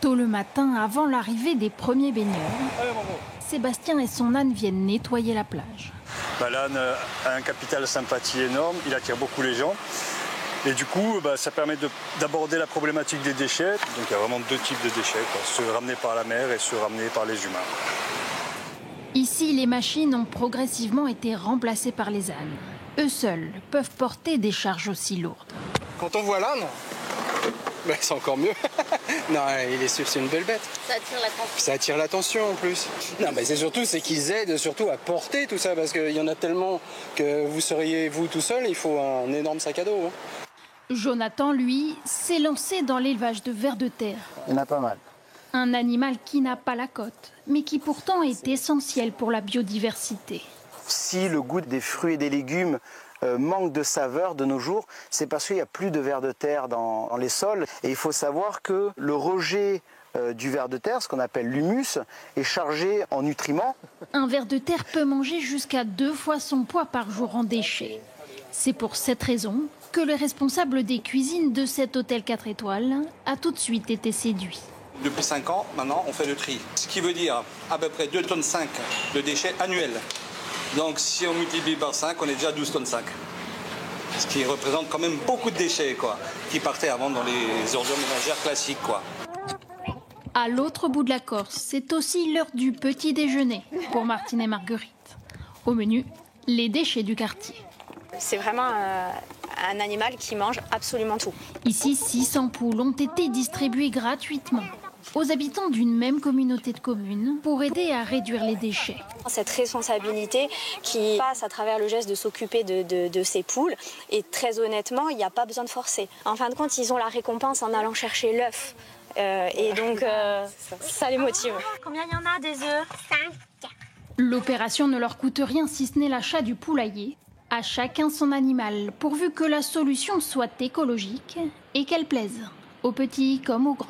Tôt le matin, avant l'arrivée des premiers baigneurs, Sébastien et son âne viennent nettoyer la plage. L'âne a un capital sympathie énorme, il attire beaucoup les gens. Et du coup, ça permet d'aborder la problématique des déchets. Donc il y a vraiment deux types de déchets, ceux ramenés par la mer et ceux ramenés par les humains. Ici, les machines ont progressivement été remplacées par les ânes. Eux seuls peuvent porter des charges aussi lourdes. Quand on voit l'âne, c'est encore mieux. Non, c'est une belle bête. Ça attire l'attention. Ça attire l'attention en plus. Non, c'est qu'ils aident surtout à porter tout ça, parce qu'il y en a tellement que vous seriez vous tout seul, il faut un énorme sac à dos. Jonathan, lui, s'est lancé dans l'élevage de vers de terre. Il y en a pas mal. Un animal qui n'a pas la cote, mais qui pourtant est essentiel pour la biodiversité. Si le goût des fruits et des légumes manque de saveur de nos jours, c'est parce qu'il n'y a plus de vers de terre dans les sols. Et il faut savoir que le rejet du ver de terre, ce qu'on appelle l'humus, est chargé en nutriments. Un ver de terre peut manger jusqu'à 2 fois son poids par jour en déchets. C'est pour cette raison que le responsable des cuisines de cet hôtel 4 étoiles a tout de suite été séduit. Depuis 5 ans, maintenant, on fait le tri. Ce qui veut dire à peu près 2,5 tonnes de déchets annuels. Donc si on multiplie par 5, on est déjà à 12,5 tonnes. Ce qui représente quand même beaucoup de déchets, qui partaient avant dans les ordures ménagères classiques, À l'autre bout de la Corse, c'est aussi l'heure du petit déjeuner pour Martine et Marguerite. Au menu, les déchets du quartier. C'est vraiment un animal qui mange absolument tout. Ici, 600 poules ont été distribuées gratuitement aux habitants d'une même communauté de communes pour aider à réduire les déchets. Cette responsabilité qui passe à travers le geste de s'occuper de ces poules, et très honnêtement, il n'y a pas besoin de forcer. En fin de compte, ils ont la récompense en allant chercher l'œuf. Et donc, ça les motive. Combien il y en a des œufs? 5. L'opération ne leur coûte rien si ce n'est l'achat du poulailler. À chacun son animal, pourvu que la solution soit écologique et qu'elle plaise, aux petits comme aux grands.